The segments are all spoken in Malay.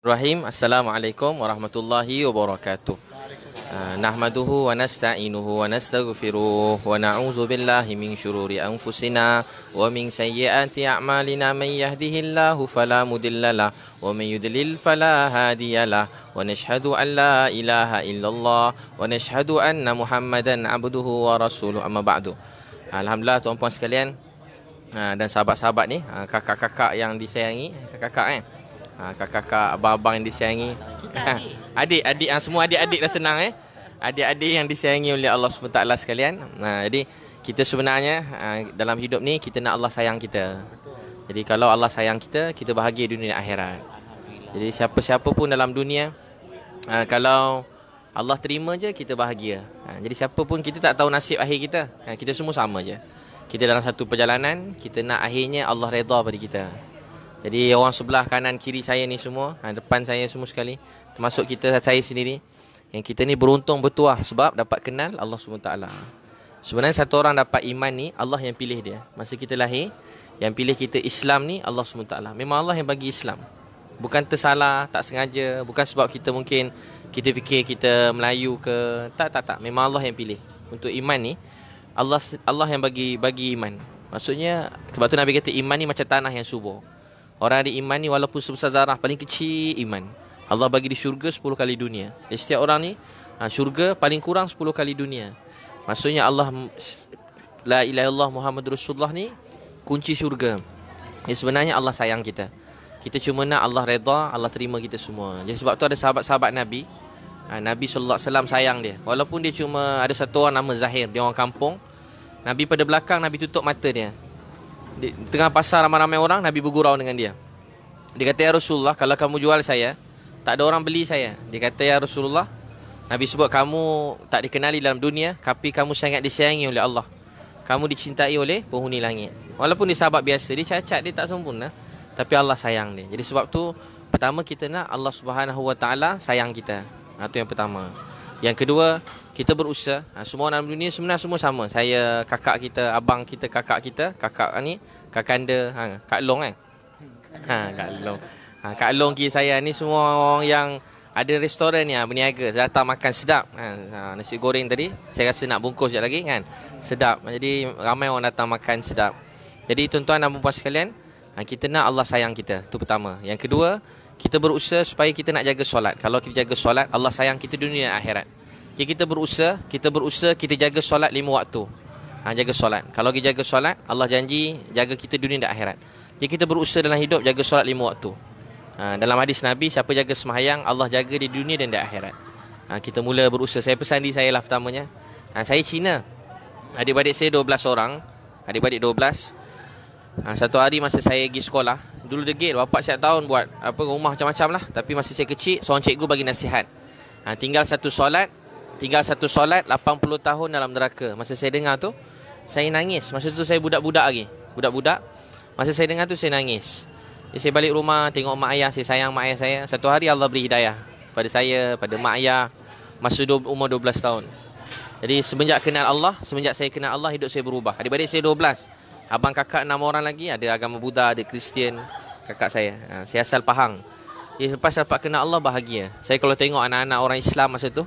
Rahim. Assalamualaikum warahmatullahi wabarakatuh. Nahmaduhu wa nasta'inuhu wa nastaghfiruh wa na'udzu billahi min syururi anfusina wa min sayyiati a'malina. Man yahdihillahu fala mudhillalah wa man yudlil fala hadiyalah. Wa nashhadu an la ilaha illallah wa nashhadu anna Muhammadan abduhu wa rasuluh. Amma ba'du. Alhamdulillah tuan-puan sekalian, dan sahabat-sahabat ni, kakak-kakak yang disayangi, kakak-kakak kakak-kakak, abang-abang yang disayangi, adik-adik, semua adik-adik dah senang adik-adik yang disayangi oleh Allah SWT sekalian. Jadi kita sebenarnya dalam hidup ni kita nak Allah sayang kita. Jadi kalau Allah sayang kita, kita bahagia dunia dan akhirat. Jadi siapa-siapa pun dalam dunia, kalau Allah terima je, kita bahagia. Jadi siapa pun, kita tak tahu nasib akhir kita. Kita semua sama je. Kita dalam satu perjalanan, kita nak akhirnya Allah redha pada kita. Jadi orang sebelah kanan kiri saya ni semua, depan saya semua sekali, termasuk saya sendiri, yang kita ni beruntung bertuah sebab dapat kenal Allah SWT. Sebenarnya satu orang dapat iman ni, Allah yang pilih dia. Masa kita lahir, yang pilih kita Islam ni Allah SWT. Memang Allah yang bagi Islam. Bukan tersalah, tak sengaja. Bukan sebab kita mungkin kita fikir kita Melayu ke. Tak. Memang Allah yang pilih. Untuk iman ni, Allah yang bagi iman. Maksudnya, sebab tu Nabi kata iman ni macam tanah yang subur. Orang ada iman ni walaupun sebesar zarah, paling kecil iman, Allah bagi di syurga 10 kali dunia. Jadi setiap orang ni, syurga paling kurang 10 kali dunia. Maksudnya Allah, la ilaha illallah Muhammad Rasulullah ni kunci syurga. Jadi sebenarnya Allah sayang kita. Kita cuma nak Allah redha, Allah terima kita semua. Jadi sebab tu ada sahabat-sahabat Nabi, Nabi SAW sayang dia. Walaupun dia cuma ada satu orang nama Zahir, dia orang kampung. Nabi pada belakang, Nabi tutup mata dia. Di tengah pasar ramai-ramai orang, Nabi bergurau dengan dia. Dia kata, ya Rasulullah, kalau kamu jual saya, tak ada orang beli saya. Dia kata, ya Rasulullah, Nabi sebut kamu tak dikenali dalam dunia, tapi kamu sangat disayangi oleh Allah. Kamu dicintai oleh penghuni langit. Walaupun dia sahabat biasa, dia cacat, dia tak sempurna, tapi Allah sayang dia. Jadi sebab tu, pertama kita nak Allah SWT sayang kita. Itu yang pertama. Yang kedua, kita berusaha. Semua orang dalam dunia sebenarnya semua sama. Saya, kakak kita, abang kita, kakak kita, kakak ni, kakanda, Kak Long kan? Kak Long. Kak Long kira saya ni semua orang yang ada restoran ni, berniaga. Saya datang makan sedap. Nasi goreng tadi, saya rasa nak bungkus sekejap lagi kan? Sedap. Jadi ramai orang datang makan sedap. Jadi tuan-tuan dan puan sekalian, kita nak Allah sayang kita. Itu pertama. Yang kedua, kita berusaha supaya kita nak jaga solat. Kalau kita jaga solat, Allah sayang kita dunia dan akhirat. Jadi kita berusaha, kita jaga solat 5 waktu. Jaga solat. Kalau kita jaga solat, Allah janji jaga kita dunia dan akhirat. Jadi kita berusaha dalam hidup jaga solat 5 waktu. Dalam hadis Nabi, siapa jaga sembahyang, Allah jaga di dunia dan di akhirat. Kita mula berusaha. Saya pesan diri saya lah pertamanya. Saya Cina. Adik-adik saya 12 orang. Adik-adik 12. Satu hari masa saya pergi sekolah, dulu degil, bapak setiap tahun buat rumah macam-macam lah. Tapi masa saya kecil, seorang cikgu bagi nasihat, tinggal satu solat 80 tahun dalam neraka. Masa saya dengar tu, saya nangis. Masa tu saya budak-budak lagi. Masa saya dengar tu, saya nangis. Jadi saya balik rumah, tengok mak ayah. Saya sayang mak ayah saya. Satu hari Allah beri hidayah pada saya, pada mak ayah, masa umur 12 tahun. Jadi semenjak saya kenal Allah, hidup saya berubah. Adik-adik saya 12. Abang kakak 6 orang lagi, ada agama Buddha, ada Kristian. Kakak saya, saya asal Pahang. Jadi lepas dapat kenal Allah, bahagia. Saya kalau tengok anak-anak orang Islam masa tu,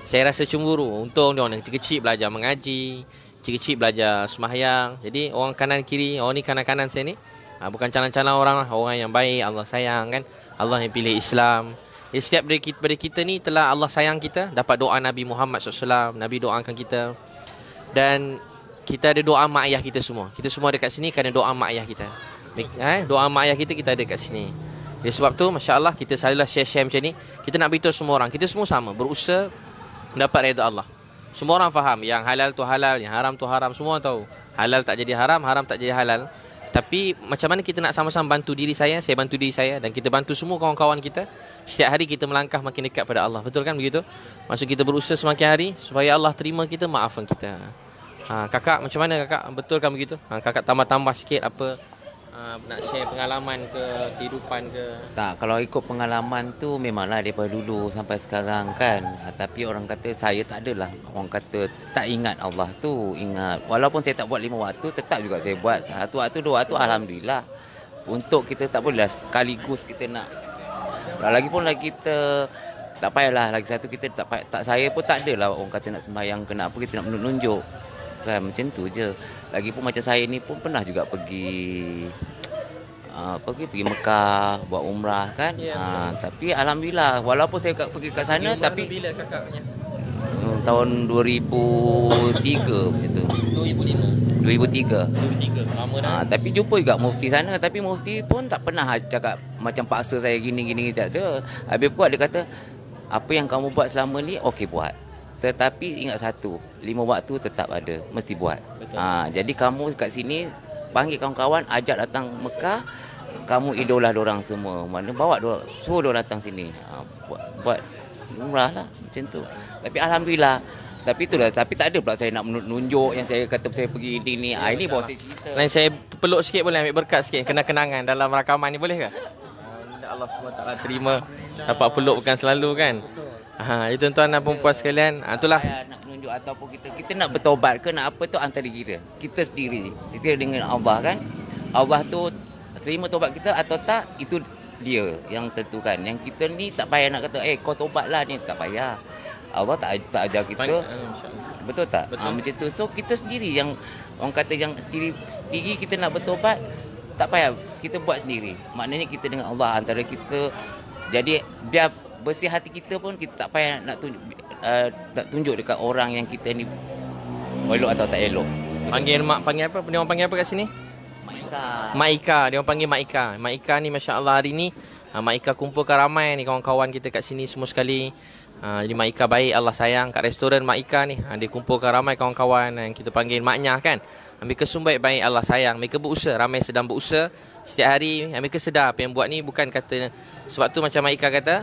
saya rasa cemburu. Untung dia orang kecil-kecil belajar mengaji, kecil-kecil belajar sembahyang. Jadi orang kanan kiri, orang ni kanan-kanan saya ni, bukan calon-calon orang lah, orang yang baik, Allah sayang kan. Allah yang pilih Islam. Jadi setiap dari kita ni telah Allah sayang kita. Dapat doa Nabi Muhammad SAW, Nabi doakan kita. Dan kita ada doa mak ayah kita semua. Kita semua dekat sini kerana doa mak ayah kita. Doa mak ayah kita ada dekat sini. Jadi sebab tu, Masya Allah, kita selalulah share macam ni. Kita nak beritahu semua orang, kita semua sama, berusaha dapat redha Allah. Semua orang faham yang halal tu halal, yang haram tu haram. Semua orang tahu halal tak jadi haram, haram tak jadi halal. Tapi macam mana kita nak sama-sama bantu diri saya bantu diri saya, dan kita bantu semua kawan-kawan kita. Setiap hari kita melangkah makin dekat pada Allah. Betul kan begitu? Maksud kita berusaha semakin hari supaya Allah terima kita, maafkan kita. Kakak, macam mana kakak? Betul kan begitu? Kakak tambah-tambah sikit apa, nak share pengalaman ke, kehidupan ke? Tak, kalau ikut pengalaman tu memanglah daripada dulu sampai sekarang kan. Tapi orang kata saya tak adalah. Orang kata tak ingat Allah tu, ingat. Walaupun saya tak buat 5 waktu, tetap juga saya buat 1 waktu, 2 waktu, alhamdulillah. Untuk kita tak boleh sekaligus kita nak Lagi kita tak payahlah, lagi satu kita saya pun tak adalah orang kata nak sembahyang ke nak apa, kita nak menunjuk. Kan macam tu je. Lagipun macam saya ni pun pernah juga pergi Mekah buat umrah kan. Tapi alhamdulillah walaupun saya pergi kat sana tapi bila kakaknya? Tahun 2003 macam tu. 2005. 2003. 2003 lama dah. Tapi jumpa juga mufti sana, tapi mufti pun tak pernah cakap macam paksa saya gini tak ada. Habis buat dia kata apa yang kamu buat selama ni okey buat. Tetapi ingat satu, 5 waktu tetap ada, mesti buat. Jadi kamu kat sini panggil kawan-kawan, ajak datang Mekah, kamu idola dorang semua. Mana bawa suruh dorang datang sini. Buat umrah lah macam tu. Tapi alhamdulillah. Tapi itulah, tapi tak ada pula saya nak menunjuk yang saya kata saya pergi ini. Ini bawa saya cerita. Lain saya peluk sikit boleh, ambil berkat sikit, kenang-kenangan dalam rakaman ni boleh ke? Allah SWT terima dapat peluk bukan selalu kan. Itu tuan-tuan dan puan-puan sekalian. Itulah Nak menunjuk ataupun kita nak bertaubat ke nak apa tu antara kita sendiri. Kita dengan Allah kan. Allah tu terima taubat kita atau tak, itu dia yang tentukan. Yang kita ni tak payah nak kata kau taubatlah ni, tak payah. Allah tak ajar kita. Betul tak? Macam tu. So kita sendiri yang orang kata yang sendiri kita nak bertaubat, tak payah kita buat sendiri. Maknanya kita dengan Allah antara kita. Jadi biar bersih hati kita pun kita tak payah nak tunjuk dekat orang yang kita ni elok atau tak elok. panggil apa? Dia orang panggil apa kat sini? Mak Ika. Dia orang panggil Mak Ika. Mak Ika ni masya-Allah hari ni Mak Ika kumpulkan ramai ni kawan-kawan kita kat sini semua sekali. Jadi Mak Ika baik, Allah sayang kat restoran Mak Ika ni. Dia kumpulkan ramai kawan-kawan yang kita panggil maknya kan. Mereka semua baik, Allah sayang. Mereka berusaha, ramai sedang berusaha setiap hari. Mereka sedar apa yang buat ni bukan kata. Sebab tu macam Mak Ika kata,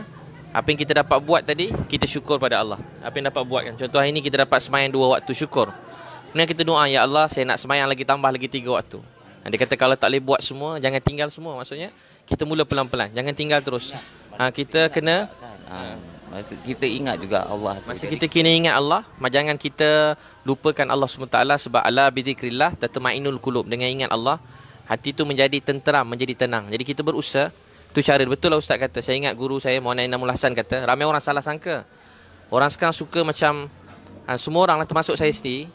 apa yang kita dapat buat tadi, kita syukur pada Allah. Apa yang dapat buat kan. Contoh hari ni kita dapat semayang 2 waktu, syukur. Kemudian kita doa, ya Allah saya nak semayang lagi, tambah lagi 3 waktu. Dia kata kalau tak boleh buat semua, jangan tinggal semua. Maksudnya kita mula pelan-pelan, jangan tinggal terus. Kita kena kita ingat juga Allah. Masa kita kena ingat Allah, jangan kita lupakan Allah SWT. Sebab ala bizikrillah tatma'innul qulub. Dengan ingat Allah, hati tu menjadi tenteram, menjadi tenang. Jadi kita berusaha. Tu cara. Betul lah Ustaz kata. Saya ingat guru saya Maulana Inamul Hasan kata, ramai orang salah sangka. Orang sekarang suka macam semua orang lah, termasuk saya sendiri.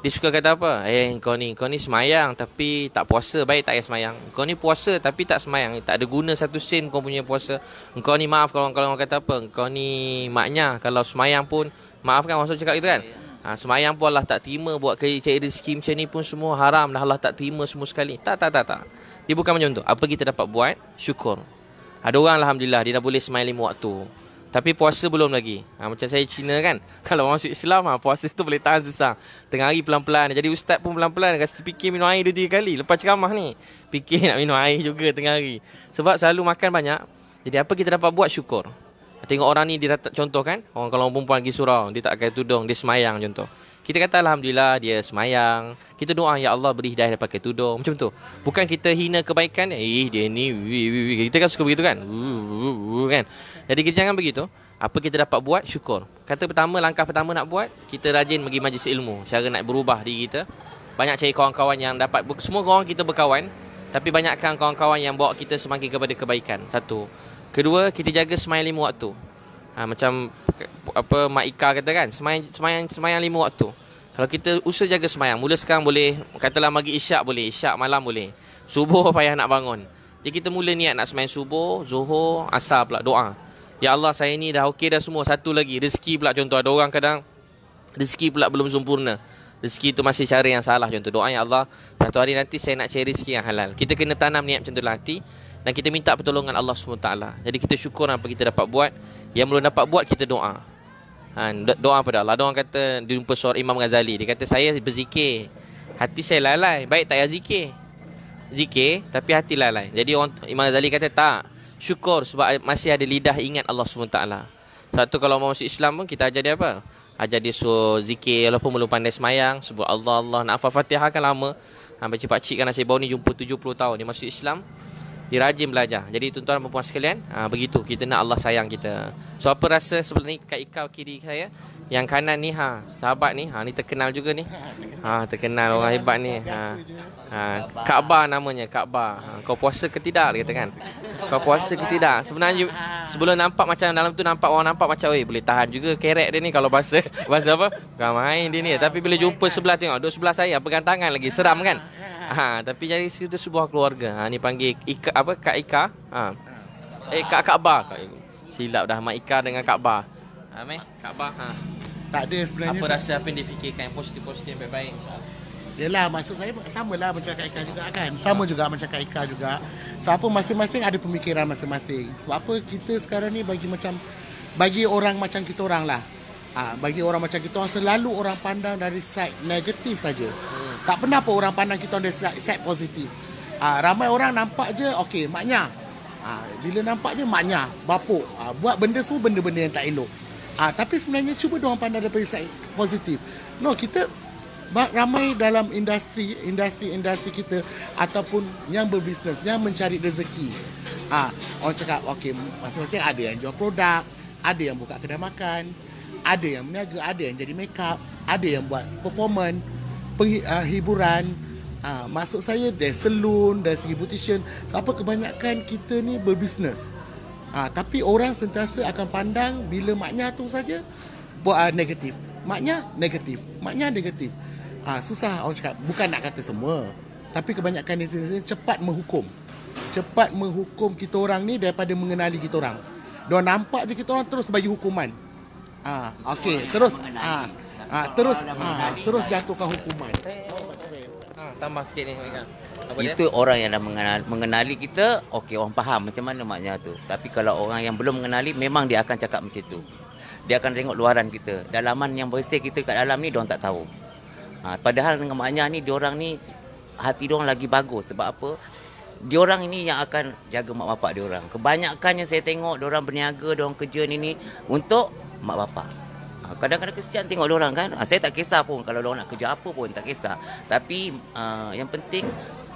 Dia suka kata apa? Kau ni semayang tapi tak puasa, baik tak payah semayang. Kau ni puasa tapi tak semayang, tak ada guna satu sen kau punya puasa. Kau ni maaf kalau orang kata apa? Kau ni maknya kalau semayang pun, maaf kan orang cakap gitu kan? Semayang pun Allah tak terima, buat cari rezeki macam ni pun semua haram dah, Allah tak terima semua sekali. Tak. Dia bukan macam tu. Apa kita dapat buat? Syukur. Ada orang alhamdulillah dia dah boleh semayang 5 waktu. Tapi puasa belum lagi. Macam saya Cina kan. Kalau masuk Islam, puasa tu boleh tahan susah. Tengah hari pelan-pelan. Jadi ustaz pun pelan-pelan. Rasa fikir minum air 2-3 kali. Lepas ceramah ni, fikir nak minum air juga tengah hari. Sebab selalu makan banyak. Jadi apa kita dapat buat? Syukur. Tengok orang ni, dia contoh kan. Kalau orang perempuan pergi surau, dia tak pakai tudung, dia semayang contoh. Kita kata alhamdulillah dia semayang. Kita doa ya Allah beri hidayah dia pakai tudung. Macam tu. Bukan kita hina kebaikan. Dia ni kita kan suka begitu kan. Kan. Jadi kita jangan begitu. Apa kita dapat buat? Syukur. Langkah pertama nak buat, kita rajin pergi majlis ilmu. Cara nak berubah diri kita. Banyak cari kawan-kawan yang dapat. Semua orang kita berkawan, tapi banyakkan kawan-kawan yang bawa kita semakin kepada kebaikan. Satu. Kedua, kita jaga semayang 5 waktu. Macam apa Mak Ika kata kan, semayang 5 waktu. Kalau kita usaha jaga semayang, mula sekarang boleh, katalah maghrib isyak boleh, isyak malam boleh, subuh payah nak bangun. Jadi kita mula niat nak semayang subuh, zuhur, asar pula doa. Ya Allah saya ni dah okey dah semua, satu lagi rezeki pula. Contoh ada orang kadang rezeki pula belum sempurna, rezeki tu masih cara yang salah. Contoh doa, ya Allah satu hari nanti saya nak cari rezeki yang halal. Kita kena tanam niat macam tu dalam hati. Dan kita minta pertolongan Allah SWT. Jadi kita syukur apa kita dapat buat. Yang belum dapat buat, kita doa. Doa pada Allah. Ada orang kata, dia jumpa seorang Imam Ghazali. Dia kata, saya berzikir, hati saya lalai. Baik tak payah zikir, tapi hati lalai. Jadi Imam Ghazali kata, tak. Syukur sebab masih ada lidah ingat Allah SWT. Satu kalau mau masuk Islam pun, kita ajar dia apa? Ajar dia suruh zikir, walaupun belum pandai semayang. Sebut Allah. Nak hafal Fatihah kan lama. Baca pakcik kan Nasib Bau ni jumpa 70 tahun. Dia masuk Islam. Dia rajin belajar. Jadi tuan-tuan dan puan sekalian, begitu kita nak Allah sayang kita. So apa rasa sebenarnya Kak Ika kiri saya, Yang kanan ni sahabat ni, ni terkenal juga ni. Terkenal orang hebat ni. Kaabah namanya, Kaabah. Kau puasa ke tidak, dia kata kan. Kau puasa ke tidak? Sebenarnya sebelum nampak macam dalam tu nampak orang nampak macam boleh tahan juga kerek dia ni kalau bahasa apa? Bukan main dia ni. Tapi bila jumpa sebelah tengok duduk sebelah saya pegang tangan lagi, seram kan. Tapi jadi itu sebuah keluarga. Ni panggil Ika, apa, Kak Ika. Kak Kaabah. Silap dah Mak Ika dengan Kaabah. Kaabah. Tak ada sebenarnya. Apa rasa apa yang difikirkan yang positif-positif yang baik-baik? Yelah, maksud saya samalah macam Kak Ika juga kan. Sama juga macam Kak Ika juga. Siapa masing-masing ada pemikiran masing-masing. Sebab apa kita sekarang ni bagi orang macam kita orang lah. Bagi orang macam kita orang selalu orang pandang dari side negatif saja. Tak pernah pun orang pandang kita dari side positif. Ramai orang nampak je okey maknya. Bila nampak je maknya bapuk. Buat benda semua benda-benda yang tak elok. Tapi sebenarnya cuba diorang pandang daripada side positif. No, kita ramai dalam industri kita ataupun yang berbisnes, yang mencari rezeki. Orang cakap okey, masing-masing ada yang jual produk, ada yang buka kedai makan, ada yang meniaga, ada yang jadi makeup, ada yang buat performance, hiburan. Maksud saya dari salon, dari segi beautician. Sebab kebanyakan kita ni berbisnes. Tapi orang sentiasa akan pandang bila maknya tu saja negatif. Maknya negatif. Susah orang cakap. Bukan nak kata semua, tapi kebanyakan netizen cepat menghukum. Cepat menghukum kita orang ni daripada mengenali kita orang. Diorang nampak je kita orang terus bagi hukuman. Okey, terus jatuhkan hukuman. Tambah sikit ni. Itu orang yang dah mengenali kita, okey, orang faham macam mana maknya tu. Tapi kalau orang yang belum mengenali, memang dia akan cakap macam tu. Dia akan tengok luaran kita. Dalaman yang bersih kita kat dalam ni, diorang tak tahu. Padahal dengan maknya ni, diorang ni, hati diorang lagi bagus. Sebab apa? Diorang ini yang akan jaga mak bapak diorang. Kebanyakannya saya tengok, diorang berniaga, diorang kerja ni untuk mak bapak. Kadang-kadang kesian tengok diorang kan. Saya tak kisah pun kalau diorang nak kerja apa pun, tak kisah. Tapi yang penting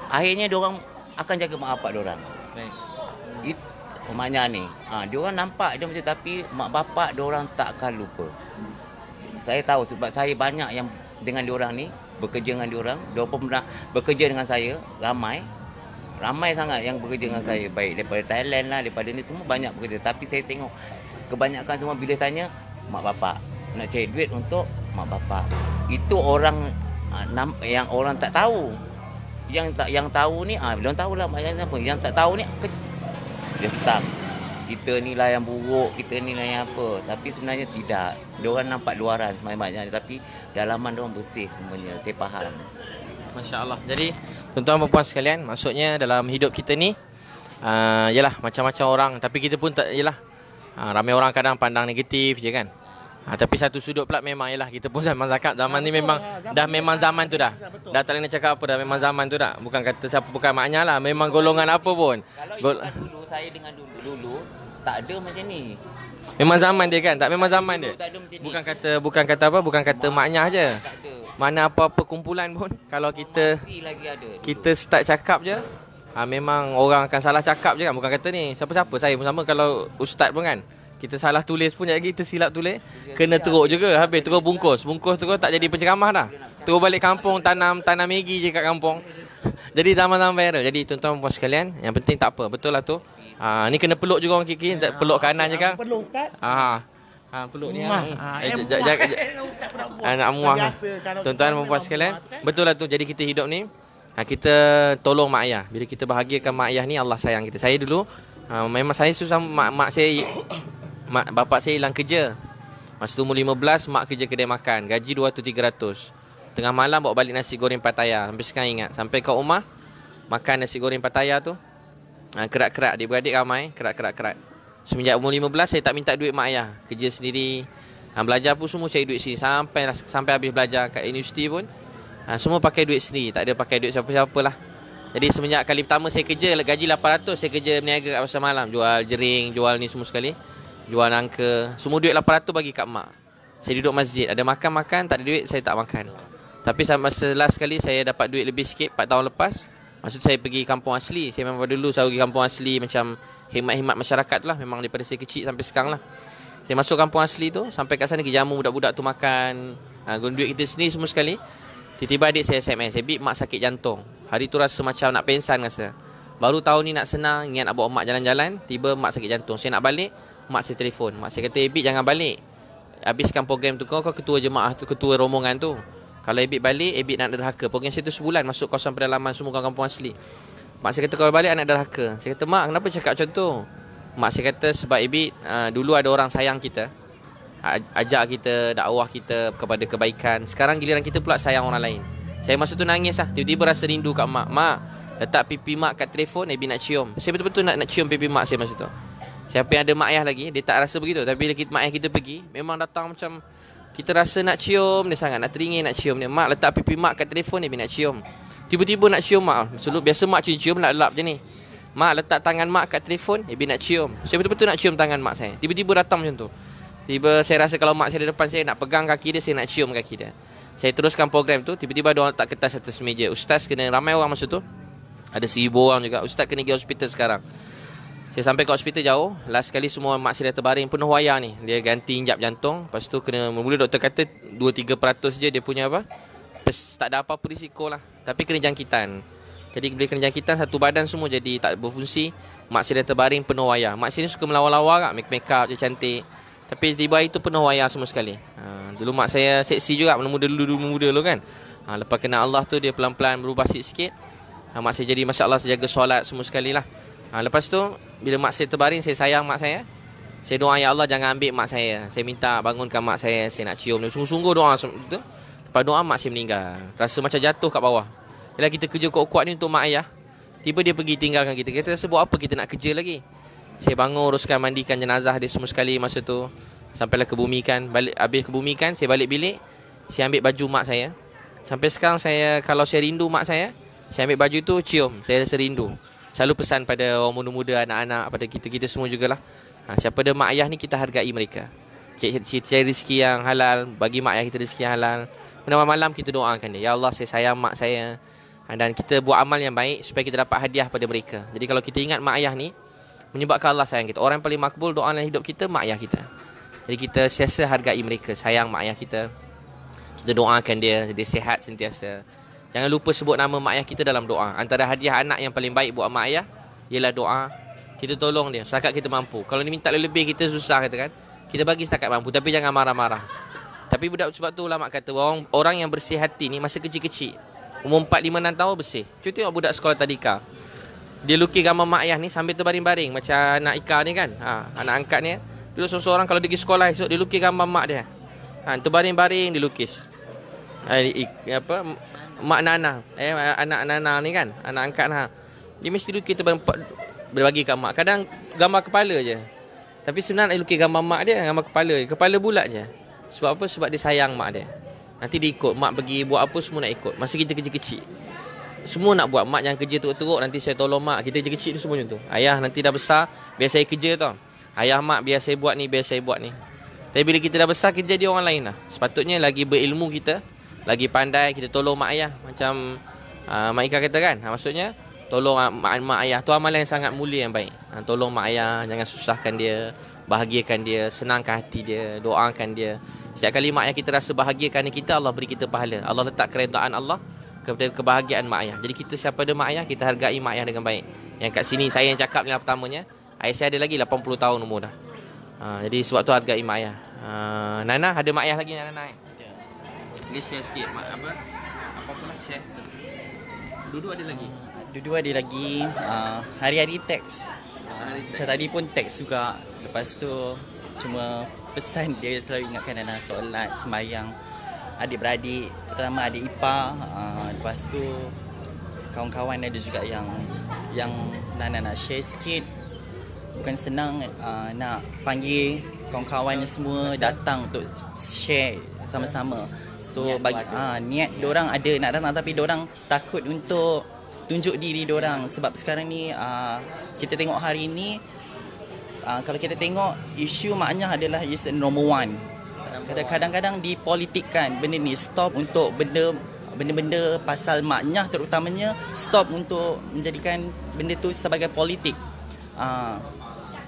akhirnya diorang akan jaga mak bapak diorang. Itu maknya ni. Diorang nampak dia macam, tapi mak bapak diorang tak akan lupa. Saya tahu sebab saya banyak yang dengan diorang ni, bekerja dengan diorang. Diorang pun pernah bekerja dengan saya, ramai sangat yang bekerja dengan saya. Baik daripada Thailand lah, daripada ni semua banyak bekerja. Tapi saya tengok kebanyakan semua bila tanya mak bapak, nak cari duit untuk mak bapak. Itu orang yang orang tak tahu. Yang tahu ni belum tahulah maknanya apa. Yang tak tahu ni dia tetap kita ni lah yang buruk, kita ni lah yang apa. Tapi sebenarnya tidak. Dia orang nampak luaran banyak-banyak, tapi dalaman dia orang bersih semuanya. Saya faham. Masya-Allah. Jadi tuan-tuan dan puan sekalian, maksudnya dalam hidup kita ni yalah macam-macam orang, tapi kita pun tak yalah ramai orang kadang pandang negatif je kan. Tapi satu sudut pula memang ialah kita pun zaman ni memang dah memang zaman tu dah. Dah tak boleh nak cakap apa dah, memang zaman tu dah. Bukan kata siapa, bukan maknya lah, memang golongan apa pun. Kalau dulu saya dengan dulu tak ada macam ni. Memang zaman dia kan, tak memang zaman dia. Bukan kata maknya aje. Mana apa-apa kumpulan pun kalau kita start cakap je, memang orang akan salah cakap je kan. Bukan kata ni siapa-siapa, saya pun sama kalau ustaz pun kan. Kita salah tulis pun lagi, kita silap tulis, kena teruk juga. Habis terus bungkus terus tak jadi penceramah dah. Terus balik kampung tanam Maggi je kat kampung. Jadi zaman-zaman viral. Jadi tuan-tuan puan sekalian, yang penting tak apa, betul lah tu. Ni kena peluk juga orang kiri, tak peluk kanan je kan. Peluk ustaz. Peluk ni. Anak muah. Tuan-tuan puan sekalian, betul lah tu. Jadi kita hidup ni, kita tolong mak ayah. Bila kita bahagiakan mak ayah ni, Allah sayang kita. Saya dulu memang saya susah bapak saya hilang kerja. Masa tu umur 15, mak kerja kedai makan, gaji 200-300. Tengah malam bawa balik nasi goreng Pattaya. Sampai sekarang ingat. Sampai kat rumah makan nasi goreng Pattaya tu, kerak-kerak, dia beradik ramai, kerak. Semenjak umur 15 saya tak minta duit mak ayah. Kerja sendiri, belajar pun semua cari duit sendiri. Sampai habis belajar kat universiti pun semua pakai duit sendiri, tak ada pakai duit siapa-siapa lah. Jadi semenjak kali pertama saya kerja, gaji 800, saya kerja berniaga kat pasar malam, jual jering, jual ni semua sekali, jual nangka. Semua duit 800 bagi kat mak. Saya duduk masjid, ada makan-makan, tak ada duit saya tak makan. Tapi masa last kali saya dapat duit lebih sikit 4 tahun lepas. Maksud saya pergi kampung asli. Saya memang dulu saya pergi kampung asli, macam khidmat-khidmat masyarakat tu lah. Memang daripada saya kecil sampai sekarang lah. Saya masuk kampung asli tu, sampai kat sana kita jamu budak-budak tu makan, guna duit kita sendiri semua sekali. Tiba-tiba adik saya SMS, Bib, mak sakit jantung. Hari tu rasa macam nak pengsan rasa. Baru tahun ni nak senang, ingat nak bawa mak jalan-jalan, tiba mak sakit jantung. Saya nak balik, mak saya telefon. Mak saya kata, Bib jangan balik. Habiskan program tu, kau ketua jemaah tu, ketua rombongan tu. Kalau Ebit balik, Ebit nak derhaka. Program saya tu sebulan masuk kawasan pedalaman semua kampung asli. Mak saya kata, kalau balik anak derhaka. Saya kata, mak kenapa cakap macam tu? Mak saya kata, sebab Ebit dulu ada orang sayang kita, ajak kita, dakwah kita kepada kebaikan. Sekarang giliran kita pula sayang orang lain. Saya masa tu nangis lah. Tiba-tiba rasa rindu kat mak. Mak, letak pipi mak kat telefon, Ebit nak cium. Saya betul-betul nak cium pipi mak saya masa tu. Siapa yang ada mak ayah lagi, dia tak rasa begitu. Tapi bila mak ayah kita pergi, memang datang macam kita rasa nak cium dia sangat, nak teringin nak cium dia. Mak letak pipi mak kat telefon, Ebit nak cium. Tiba-tiba nak cium mak. Biasa mak cium lap-lap je ni. Mak letak tangan mak kat telefon, Ebit nak cium. Saya betul-betul nak cium tangan mak saya. Tiba-tiba datang macam tu. Tiba saya rasa kalau mak saya di depan saya, nak pegang kaki dia, saya nak cium kaki dia. Saya teruskan program tu. Tiba-tiba ada orang letak kertas atas meja. Ustaz kena, ramai orang masa tu, ada 1,000 orang juga. Ustaz kena pergi hospital sekarang. Saya sampai ke hospital jauh. Last sekali semua mak saya dah terbaring penuh wayar ni. Dia ganti injap jantung. Lepas tu kena, mula doktor kata 2-3% je dia punya apa, tak ada apa-apa risiko lah. Tapi kena jangkitan. Jadi bila kena jangkitan, satu badan semua jadi tak berfungsi. Mak saya dah terbaring penuh wayar. Mak saya ni suka melawa-lawa kak, make up je cantik. Tapi tiba itu penuh wayar semua sekali. Dulu mak saya seksi juga, muda dulu kan. Lepas kena Allah tu, dia pelan-pelan berubah sikit-sikit. Mak saya jadi Masya Allah, sejaga solat semua sekali lah. Lepas tu, bila mak saya terbaring, saya sayang mak saya. Saya doa, ya Allah jangan ambil mak saya. Saya minta bangunkan mak saya nak cium dia. Sungguh-sungguh doa tu. Lepas doa, mak saya meninggal. Rasa macam jatuh kat bawah. Bila kita kerja kuat-kuat ni untuk mak ayah, tiba dia pergi tinggalkan kita. Kita rasa buat apa kita nak kerja lagi. Saya bangun, uruskan, mandikan jenazah dia semua sekali masa tu. Sampailah kebumikan. Habis kebumikan, saya balik bilik. Saya ambil baju mak saya. Sampai sekarang kalau saya rindu mak saya ambil baju tu, cium. Saya rasa rindu. Selalu pesan pada orang muda-muda, anak-anak, pada kita semua jugalah. Siapa ada mak ayah ni, kita hargai mereka. Cari rezeki yang halal, bagi mak ayah kita rezeki yang halal. Malam-malam kita doakan dia, ya Allah saya sayang mak saya. Dan kita buat amal yang baik supaya kita dapat hadiah pada mereka. Jadi kalau kita ingat mak ayah ni, menyebabkan Allah sayang kita. Orang yang paling makbul doa dalam hidup kita, mak ayah kita. Jadi kita sentiasa hargai mereka, sayang mak ayah kita. Kita doakan dia sihat sentiasa. Jangan lupa sebut nama mak ayah kita dalam doa. Antara hadiah anak yang paling baik buat mak ayah ialah doa. Kita tolong dia setakat kita mampu. Kalau dia minta lebih, kita susah kata kan. Kita bagi setakat mampu, tapi jangan marah-marah. Tapi sebab tu ulama kata orang yang bersih hati ni masa kecil-kecil, umur 4, 5, 6 tahun bersih. Cuba tengok budak sekolah tadika. Dia lukis gambar mak ayah ni sambil terbaring-baring macam anak Ika ni kan. Anak angkat ni duduk seorang-seorang, kalau dia pergi sekolah esok, dia lukis gambar mak dia. Terbaring-baring dia lukis. Mak Nana, anak Nana ni kan, anak angkat dia mesti lukis berbagi kat mak. Kadang gambar kepala je, tapi sebenarnya lukis gambar mak dia, gambar kepala bulat je. Sebab apa? Sebab dia sayang mak dia. Nanti dia ikut, mak pergi buat apa semua nak ikut. Masa kita kecil-kecil, semua nak buat. Mak jangan kerja teruk-teruk, nanti saya tolong mak. Kita kecil-kecil ni semua macam tu. Ayah nanti dah besar, biar saya kerja tau. Ayah mak biar saya buat ni, biar saya buat ni. Tapi bila kita dah besar, kita jadi orang lain lah. Sepatutnya lagi berilmu kita, lagi pandai, kita tolong mak ayah. Macam Mak Ika kata kan, maksudnya tolong mak ayah tu amalan yang sangat mulia yang baik. Tolong mak ayah, jangan susahkan dia, bahagiakan dia, senangkan hati dia, doakan dia. Setiap kali mak ayah kita rasa bahagia kerana kita, Allah beri kita pahala. Allah letak keredaan Allah kepada kebahagiaan mak ayah. Jadi kita siapa ada mak ayah, kita hargai mak ayah dengan baik. Yang kat sini saya yang cakap yang pertamanya, ayah saya ada lagi 80 tahun umur dah. Jadi sebab tu hargai mak ayah. Nana ada mak ayah lagi Nana? Boleh share sikit apa-apa lah share. Dulu ada lagi. Dua ada lagi. Hari-hari teks. Macam tadi pun teks juga. Lepas tu cuma pesan dia selalu ingatkan Nana solat, sembahyang, adik-beradik, terutama adik ipar. Lepas tu kawan-kawan ada juga yang Nana nak share sikit. Bukan senang nak panggil kawan-kawan semua datang untuk share sama-sama. So bagi niat diorang ada nak datang, tapi diorang takut untuk tunjuk diri diorang. Sebab sekarang ni kita tengok hari ni, kalau kita tengok isu maknya adalah is number one. Kadang-kadang dipolitikkan benda ni. Stop untuk benda-benda pasal maknya terutamanya, stop untuk menjadikan benda tu sebagai politik.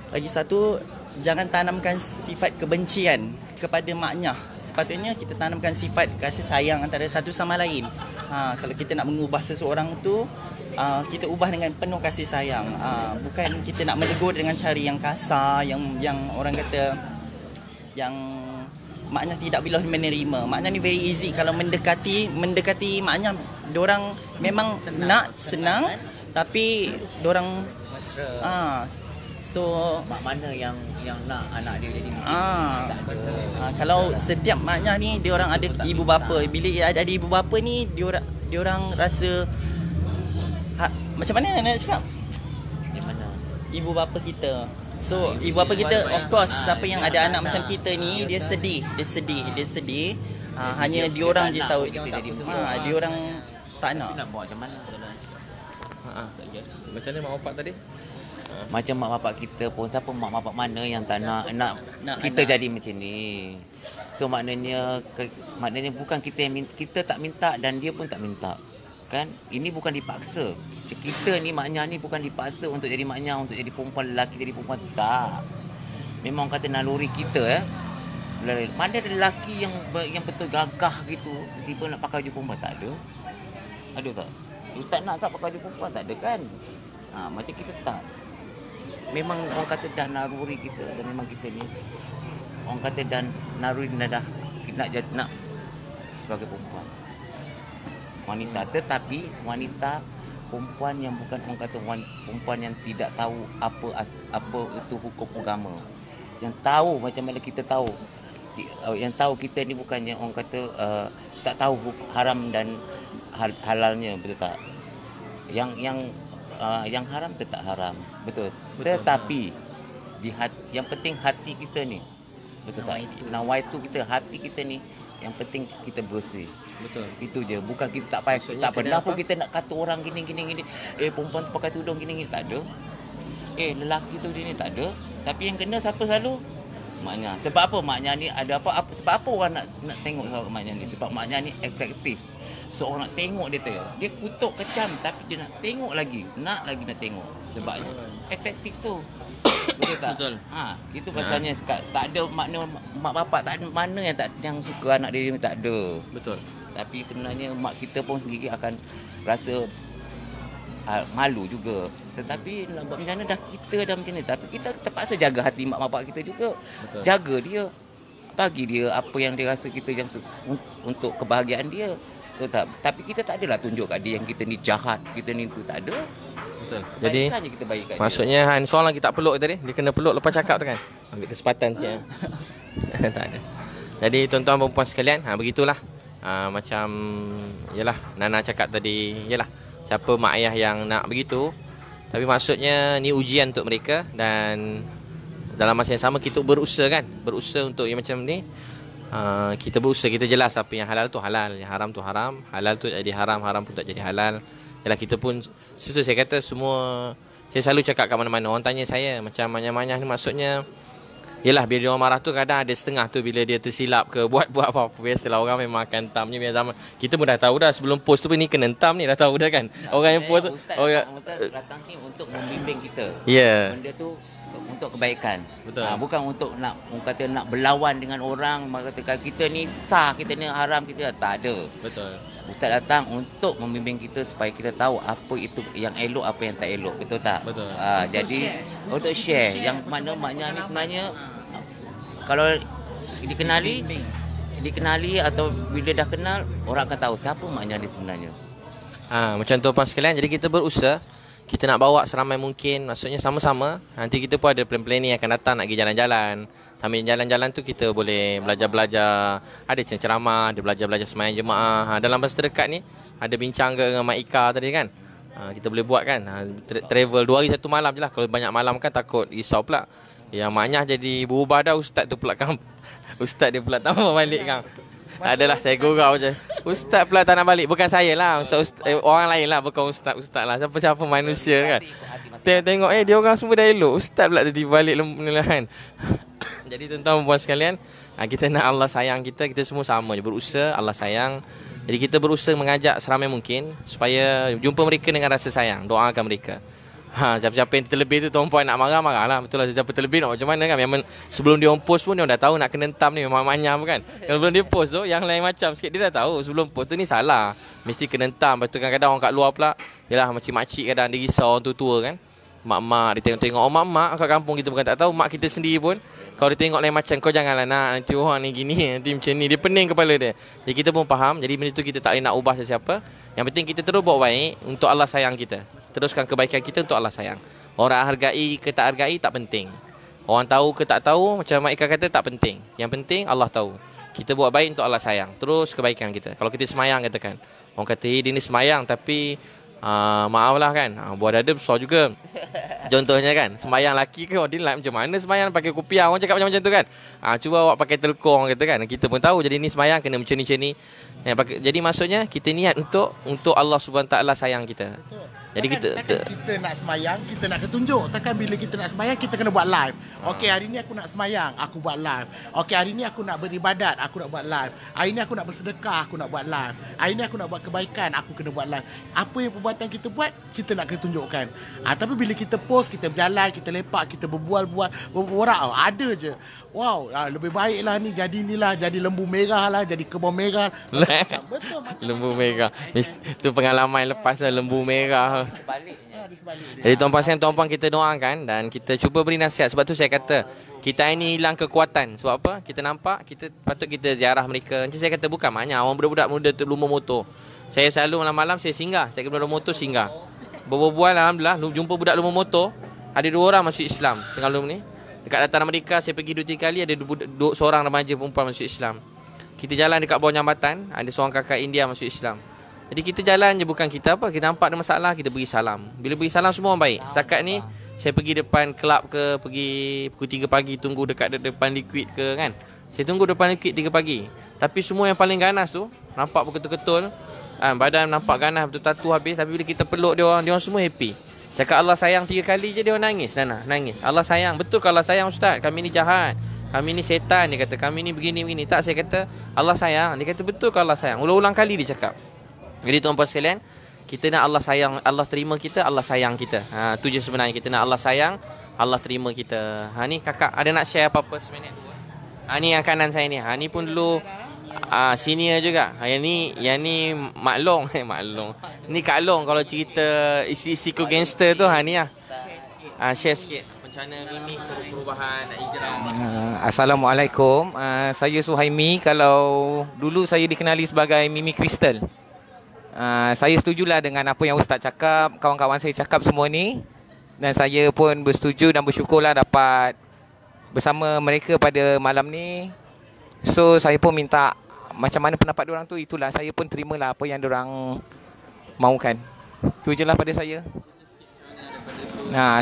Lagi satu, jangan tanamkan sifat kebencian kepada maknya. Sepatutnya kita tanamkan sifat kasih sayang antara satu sama lain. Kalau kita nak mengubah seseorang tu, kita ubah dengan penuh kasih sayang. Bukan kita nak menegur dengan cara yang kasar, yang orang kata yang maknya tidak boleh menerima. Maknya ni very easy kalau mendekati maknya diorang memang senang tapi diorang Mesra. So Mak mana yang nak anak dia jadi macam kalau setiap maknya ni diorang ada ibu bapa. Bila ada ibu bapa ni diorang rasa macam mana nak cakap? Di mana? Ibu bapa kita. So ibu bapa kita of course siapa yang ada anak macam kita ni dia sedih. Hanya diorang je tahu. Diorang tak nak. Nak buat macam mana? Macam mana mak bapak tadi? Macam mak bapak kita pun, siapa mak bapak mana yang tak nak kita anak jadi macam ni. So maknanya bukan kita yang minta, kita tak minta dan dia pun tak minta. Kan? Ini bukan dipaksa. Kita ni maknya ni bukan dipaksa untuk jadi maknya, untuk jadi perempuan, lelaki jadi perempuan, tak. Memang kata naluri kita Mana ada lelaki yang betul gagah gitu, tiba nak pakai baju perempuan, tak ada. Ada tak? Ustaz nak tak pakai baju perempuan, tak ada kan? Macam kita tak. Memang orang kata dah naluri kita, dan memang kita ni orang kata dan naluri dah nak sebagai perempuan, wanita. Tetapi wanita perempuan yang bukan orang kata perempuan yang tidak tahu apa itu hukum agama, yang tahu macam mana kita tahu, yang tahu kita ni bukannya orang kata tak tahu haram dan halalnya, betul tak? Yang haram tetap haram, betul. Tetapi yang penting hati kita ni, betul tak? Nawaitu kita, hati kita ni yang penting kita bersih. Betul. Itu je. Bukan kita tak pernah pun kita nak kata orang gini. Perempuan tu pakai tudung gini, tak ada. Lelaki tu dia ni, tak ada. Tapi yang kena siapa selalu? Maknya. Sebab apa maknya ni ada apa? Sebab apa orang nak tengok maknya ni? Sebab maknya ni atraktif. So orang nak tengok dia kutuk kecam, tapi dia nak tengok lagi. Nak tengok. Sebabnya atraktif tu. Betul tak? Betul. Itu pasalnya tak ada makna mak bapak tak ada mana yang suka anak dia ni, tak ada. Betul. Tapi sebenarnya mak kita pun sendiri akan rasa malu juga. Tetapi nak buat macam mana, kita dah macam ni. Tapi kita terpaksa jaga hati mak bapak kita juga. Betul. Jaga dia. Bagi dia apa yang dia rasa kita yang untuk kebahagiaan dia. Betul tak? Tapi kita tak adalah tunjuk kat dia yang kita ni jahat, kita ni tu, tak ada. Betul. Jadi kita baik kat maksudnya soalan lagi tak peluk tadi. Dia kena peluk lepas cakap tu kan. Ambil kesempatan sikit. Tak ada. Jadi tuan-tuan dan puan sekalian, begitulah. Macam yalah Nana cakap tadi, yalah siapa mak ayah yang nak begitu. Tapi maksudnya ni ujian untuk mereka, dan dalam masa yang sama kita berusaha kan. Berusaha untuk yang macam ni. Kita berusaha, kita jelas apa yang halal tu halal, yang haram tu haram, halal tu jadi haram, haram pun tak jadi halal. Yalah kita pun saya kata semua, saya selalu cakap kat mana-mana orang tanya saya macam manyah-manyah ni, maksudnya yalah bila dia orang marah tu kadang ada setengah tu bila dia tersilap ke buat apa-apa. Biasalah orang memang akan entamnya biar zaman. Kita pun dah tahu dah sebelum post tu pun ni kena entam ni, dah tahu dah kan. Orang yang post tu Ustaz datang ni untuk membimbing kita. Ya. Benda tu untuk kebaikan. Betul. Bukan untuk nak kata nak berlawan dengan orang, mengatakan kita ni sah, kita ni haram, kita tak ada. Betul. Ustaz datang untuk membimbing kita supaya kita tahu apa itu yang elok, apa yang tak elok, betul tak? Betul. Jadi untuk share yang mana maknya ni sebenarnya kalau dikenali atau bila dah kenal, orang akan tahu siapa maknya dia sebenarnya. Macam tu puan sekalian, jadi kita berusaha, kita nak bawa seramai mungkin, maksudnya sama-sama. Nanti kita pun ada plan-plan ni akan datang nak pergi jalan-jalan. Sambil jalan-jalan tu kita boleh belajar-belajar, ada ceramah, ada belajar-belajar sembahyang jemaah. Dalam masa terdekat ni ada bincang dengan Mak Ika tadi kan. Kita boleh buat kan. Travel 2 hari 1 malam je lah. Kalau banyak malam kan takut risau pula. Yang maknya jadi berubah dah, ustaz tu pula kan. Ustaz dia pula tak mau balik kan. Adalah saya gurau je. Ustaz pula tak nak balik. Bukan saya lah. Orang lain lah. Bukan ustaz lah. Siapa-siapa manusia kan. Tengok dia orang semua dah elok. Ustaz pula tiba balik kan. Jadi tuan-tuan puan sekalian, kita nak Allah sayang kita. Kita semua sama je. Berusaha Allah sayang. Jadi kita berusaha mengajak seramai mungkin supaya jumpa mereka dengan rasa sayang. Doakan mereka. Siapa-siapa yang terlebih tu tuan puan nak marah lah. Betul lah, siapa terlebih nak macam mana kan. Memang sebelum dia orang post pun dia orang dah tahu nak kena entam ni memang manyam kan. Kalau belum dia post tu yang lain macam sikit, dia dah tahu sebelum post tu ni salah. Mesti kena entam. Lepas tu kadang-kadang orang kat luar pula, yalah makcik-makcik kadang dia risau orang tua-tua kan. Mak-mak dia tengok-tengok, oh mak-mak kat kampung kita bukan tak tahu, mak kita sendiri pun kalau dia tengok lain macam, kau janganlah nak, nanti orang ni gini, nanti macam ni, dia pening kepala dia. Jadi kita pun faham, jadi benda tu kita tak boleh nak ubah sesiapa. Yang penting kita terus buat baik untuk Allah sayang kita. Teruskan kebaikan kita untuk Allah sayang. Orang hargai ke tak hargai tak penting. Orang tahu ke tak tahu, macam Mak Ika kata, tak penting. Yang penting Allah tahu. Kita buat baik untuk Allah sayang. Terus kebaikan kita. Kalau kita semayang katakan, orang kata dia ni semayang tapi maaf lah kan, buah dada besar juga. Contohnya kan, sembahyang laki ke dia like macam mana sembahyang pakai kopiah, orang cakap macam tu kan. Cuba awak pakai telkong kata kan. Kita pun tahu jadi ni sembahyang kena macam ni. Jadi maksudnya kita niat untuk Allah Subhanahu Taala sayang kita. Jadi takkan kita nak semayang, kita nak ketunjuk. Takkan bila kita nak semayang, kita kena buat live. Okey, hari ni aku nak semayang, aku buat live. Okey, hari ni aku nak beribadat, aku nak buat live. Hari ni aku nak bersedekah, aku nak buat live. Hari ni aku nak buat kebaikan, aku kena buat live. Apa yang perbuatan kita buat, kita nak kena tunjukkan. Tapi bila kita post, kita berjalan, kita lepak, kita berbual-bual, berborak, ada je. Wow, lebih baiklah ni jadi inilah, jadi lembu merah lah, jadi kebun merah. Betul macam lembu merah. Itu pengalaman lepas lah, lembu merah. Jadi tuan-puan sekalian, tuan-puan kita doakan dan kita cuba beri nasihat. Sebab tu saya kata kita ini hilang kekuatan. Sebab apa? Kita nampak, patut kita ziarah mereka. Macam saya kata, bukan banyak orang budak-budak muda tu lumba motor. Saya selalu malam-malam saya singgah. Saya kena motor singgah. Berbual alhamdulillah jumpa budak lumba motor. Ada 2 orang masuk Islam tengah lumba ni. Dekat Dataran Merdeka saya pergi 2-3 kali, ada seorang remaja perempuan masuk Islam. Kita jalan dekat bawah jambatan, ada seorang kakak India masuk Islam. Jadi kita jalan je, bukan kita apa, kita nampak ada masalah, kita beri salam. Bila beri salam semua orang baik. Setakat ni saya pergi depan kelab ke, pergi pukul 3 pagi tunggu dekat depan Liquid ke kan. Saya tunggu depan Liquid 3 pagi. Tapi semua yang paling ganas tu nampak betul-betul badan nampak ganas betul, tatu habis. Tapi bila kita peluk dia orang semua happy. Cakap Allah sayang 3 kali je dia orang nangis. Nangis. Allah sayang. Betul ke Allah sayang ustaz? Kami ni jahat. Kami ni setan. Dia kata kami ni begini-begini. Tak, saya kata Allah sayang. Dia kata betul ke Allah sayang? Ulang-ulang kali dia cakap. Jadi tuan-puan sekalian, kita nak Allah sayang, Allah terima kita, Allah sayang kita. Tu je sebenarnya, kita nak Allah sayang, Allah terima kita. Ni kakak ada nak share apa-apa seminit 2? Ni yang kanan saya ni. Ni pun dulu senior juga. Yang ni Mak Long. Mak Long. Ni Kak Long kalau cerita isi-isi ku gangster tu. Ni lah. Share sikit macam mana Mimi perubahan nak hijrah. Assalamualaikum. Saya Suhaimi. Kalau dulu saya dikenali sebagai Mimi Crystal. Saya setujulah dengan apa yang Ustaz cakap, kawan-kawan saya cakap semua ni. Dan saya pun bersetuju dan bersyukurlah dapat bersama mereka pada malam ni. So saya pun minta macam mana pendapat diorang tu, itulah saya pun terimalah apa yang diorang mahukan. Tu je lah pada saya.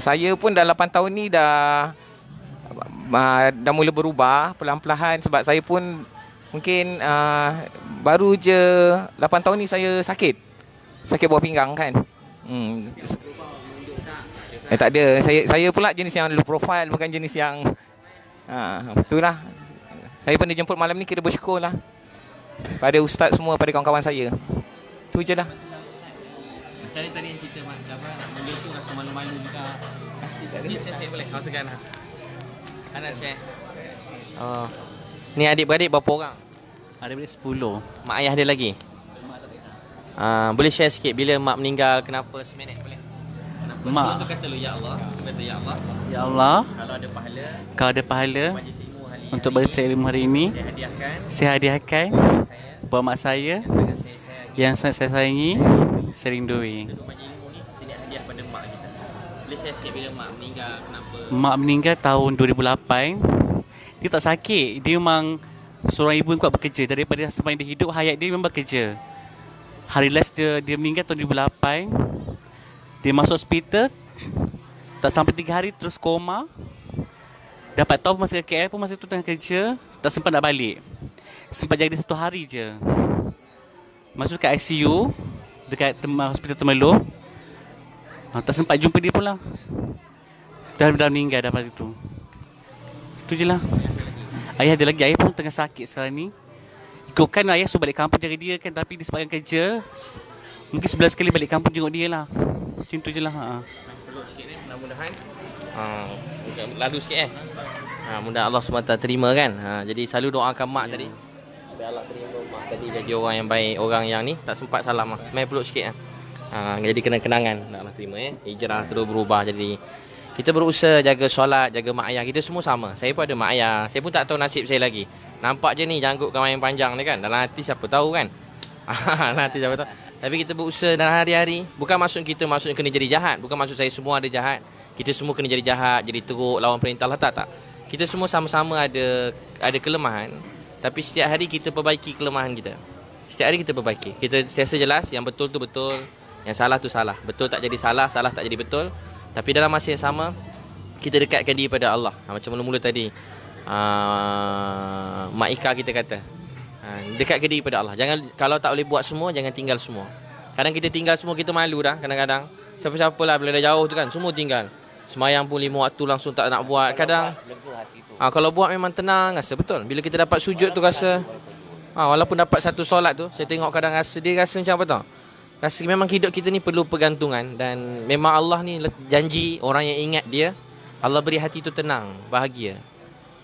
Saya pun dah 8 tahun ni dah mula berubah perlahan-lahan. Sebab saya pun mungkin baru je 8 tahun ni saya sakit buah pinggang kan. Tak ada. Saya pula jenis yang low profile, bukan jenis yang itulah. Saya pun dijemput malam ni, kira bersyukur lah pada ustaz semua, pada kawan-kawan saya. Tu je lah. Macam ni tadi yang cerita Mak Jabal, benda tu rasa malu-malu juga. Ni share boleh? Segan lah. Ana share. Ni adik-beradik berapa orang? Adik-beradik 10. Mak ayah dia lagi? Boleh share sikit bila mak meninggal, kenapa seminit boleh? Kenapa? Mak. Sebelum tu kata lu, Ya Allah. Kata Ya Allah. Ya Allah, kalau ada pahala majlis untuk baca ilmu hari ini, saya hadiahkan buat mak saya yang saya sayangi, saya rindui. Untuk majlis ilmu ni, kita nak hadiah pada mak kita. Boleh share sikit bila mak meninggal, kenapa? Mak meninggal tahun 2008. Dia tak sakit. Dia memang seorang ibu yang kuat bekerja. Daripada semasa dia hidup, hayat dia memang bekerja. Hari last dia meninggal tahun 2008. Dia masuk hospital, tak sampai 3 hari terus koma. Dapat tahu masa ke KL pun masa tu tengah kerja, tak sempat nak balik. Sempat jaga dia 1 hari je. Masuk ke ICU dekat hospital Temelloh. Tak sempat jumpa dia pula. Dah meninggal dapat itu. Itu je lah. Ayah ada lagi. Ayah pun tengah sakit sekarang ni. Ikutkan ayah suruh balik kampung jaga dia kan. Tapi disebabkan kerja, mungkin 11 kali balik kampung jenguk dia lah. Macam tu je lah. Peluk sikit ni. mudah-mudahan lalu sikit mudah Allah SWT terima kan. Jadi selalu doakan mak tadi. Biar Allah terima mak tadi jadi orang yang baik, orang yang ni tak sempat salam main peluk sikit jadi kenang-kenangan nak Allah terima hijrah terus berubah. Jadi kita berusaha jaga solat, jaga mak ayah kita semua sama. Saya pun ada mak ayah, saya pun tak tahu nasib saya lagi. Nampak je ni janggut kawan yang panjang ni kan, dalam hati siapa tahu kan. Dalam hati siapa tahu. Tapi kita berusaha dalam hari-hari. Bukan maksud kita maksudnya kena jadi jahat. Bukan maksud saya semua ada jahat. Kita semua kena jadi jahat, jadi teruk, lawan perintah Allah. Tak. Kita semua sama-sama ada kelemahan. Tapi setiap hari kita perbaiki kelemahan kita. Setiap hari kita perbaiki. Kita sentiasa jelas yang betul tu betul, yang salah tu salah. Betul tak jadi salah, salah tak jadi betul. Tapi dalam masa yang sama, kita dekatkan diri pada Allah. Macam mula-mula tadi, Mak Ika kita kata, dekatkan diri pada Allah. Jangan, kalau tak boleh buat semua, jangan tinggal semua. Kadang kita tinggal semua, kita malu dah kadang-kadang. Siapa-siapa lah bila dah jauh tu kan, semua tinggal. Semayang pun 5 waktu langsung tak nak buat. Kadang, kalau buat memang tenang, rasa betul. Bila kita dapat sujud tu rasa, walaupun dapat satu solat tu, saya tengok kadang rasa, dia rasa macam apa tau. Rasa memang hidup kita ni perlu pergantungan. Dan memang Allah ni janji orang yang ingat dia, Allah beri hati tu tenang, bahagia.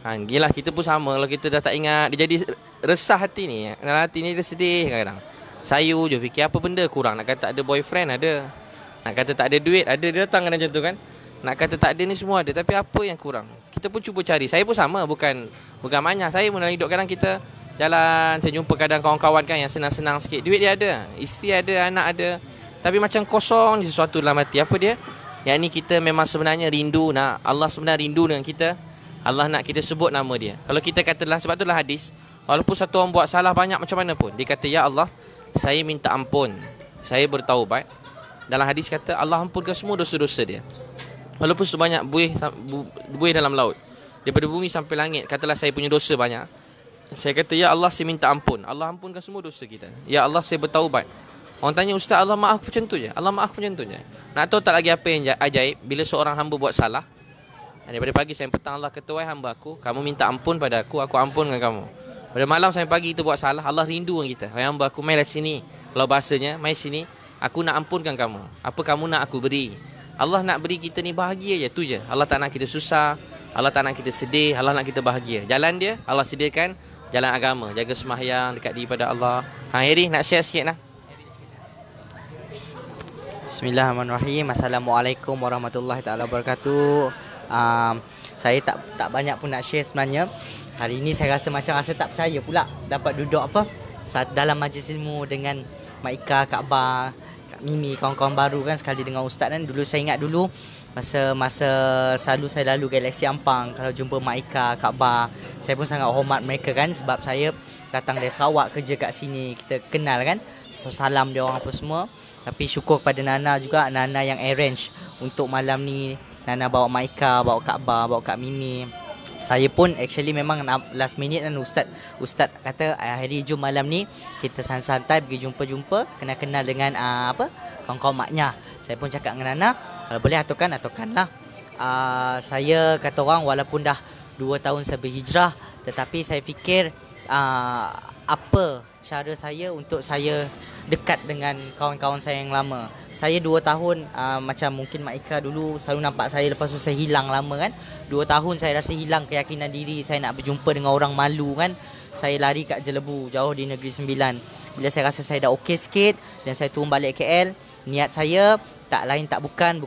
Gila kita pun sama. Kalau kita dah tak ingat, dia jadi resah hati ni. Hati ni dia sedih kadang-kadang. Sayu je fikir apa benda kurang. Nak kata tak ada boyfriend ada. Nak kata tak ada duit ada. Dia datang kan macam tu kan. Nak kata tak ada ni semua ada. Tapi apa yang kurang? Kita pun cuba cari. Saya pun sama. Bukan banyak. Saya pun dalam hidup kadang kita jalan, saya jumpa kadang kawan-kawan kan yang senang-senang sikit. Duit dia ada, isteri ada, anak ada. Tapi macam kosong sesuatu dalam hati. Apa dia? Yang ni kita memang sebenarnya rindu nak. Allah sebenarnya rindu dengan kita. Allah nak kita sebut nama dia. Kalau kita katalah, sebab itulah hadis, walaupun satu orang buat salah banyak macam mana pun, dia kata, ya Allah, saya minta ampun, saya bertaubat. Dalam hadis kata, Allah ampunkan semua dosa-dosa dia. Walaupun sebanyak buih dalam laut, daripada bumi sampai langit, katalah saya punya dosa banyak, saya kata, ya Allah, saya minta ampun. Allah ampunkan semua dosa kita. Ya Allah, saya bertaubat. Orang tanya, Ustaz, Allah maaf macam tu je? Allah maaf macam tu je? Nak tahu tak lagi apa yang ajaib? Bila seorang hamba buat salah, daripada pagi sampai petang Allah kata, wahai hamba aku, kamu minta ampun pada aku ampun dengan kamu. Pada malam sampai pagi kita buat salah, Allah rindu dengan kita. Wahai hamba aku, mailah sini. Kalau bahasanya, mai sini, aku nak ampunkan kamu. Apa kamu nak aku beri? Allah nak beri kita ni bahagia je, tu je. Allah tak nak kita susah, Allah tak nak kita sedih, Allah nak kita bahagia. Jalan dia, Allah sediakan jalan agama, jaga sembahyang, dekat diri pada Allah. Heri nak share sikit lah. Bismillahirrahmanirrahim. Assalamualaikum warahmatullahi taala wabarakatuh. Saya tak banyak pun nak share sebenarnya. Hari ini saya rasa tak percaya pula dapat duduk dalam majlis ilmu dengan Mak Ika, Kak Ba, Kak Mimi, kawan-kawan baru kan, sekali dengan ustaz kan. Dulu saya ingat dulu masa selalu saya lalu Galaxy Ampang, kalau jumpa Mak Ika, Kak Ba, saya pun sangat hormat mereka kan, sebab saya datang dari Sarawak kerja kat sini, kita kenal kan. So, salam dia orang apa semua. Tapi syukur pada Nana juga, Nana yang arrange untuk malam ni. Nana bawa Mak Ika, bawa Kak Ba, bawa Kak Mimi. Saya pun actually memang last minute kan, Ustaz kata, hari jom malam ni kita santai pergi jumpa-jumpa, kenal-kenal dengan kawan-kawan maknya. Saya pun cakap dengan Nana, kalau boleh aturkanlah. Saya kata orang, walaupun dah 2 tahun saya berhijrah, tetapi saya fikir apa cara saya untuk saya dekat dengan kawan-kawan saya yang lama. Saya 2 tahun macam mungkin Mak Ika dulu selalu nampak saya, lepas tu saya hilang lama kan. 2 tahun saya rasa hilang keyakinan diri, saya nak berjumpa dengan orang malu kan. Saya lari kat Jelebu, jauh di Negeri Sembilan. Bila saya rasa saya dah okey sikit dan saya turun balik KL, niat saya tak lain tak bukan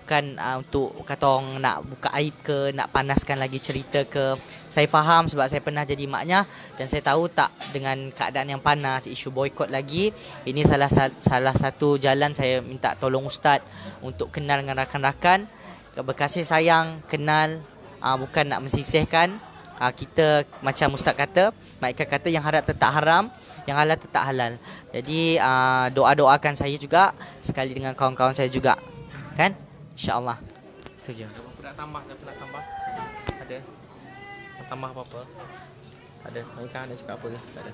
untuk kata orang nak buka aib ke, nak panaskan lagi cerita ke. Saya faham sebab saya pernah jadi maknya, dan saya tahu tak, dengan keadaan yang panas, isu boykot lagi, ini salah satu jalan saya minta tolong Ustaz untuk kenal dengan rakan-rakan, berkasih sayang, kenal, bukan nak mensisihkan. Kita macam Ustaz kata, Mak Ika kata, yang haram tetap haram, yang halal tetap halal. Jadi doa-doakan saya juga sekali dengan kawan-kawan saya juga. Kan? InsyaAllah. Itu je. Nak tambah, nak tambah. Ada? Nak tambah apa-apa? Tak ada. Mereka ada cakap apa ke? Tak ada.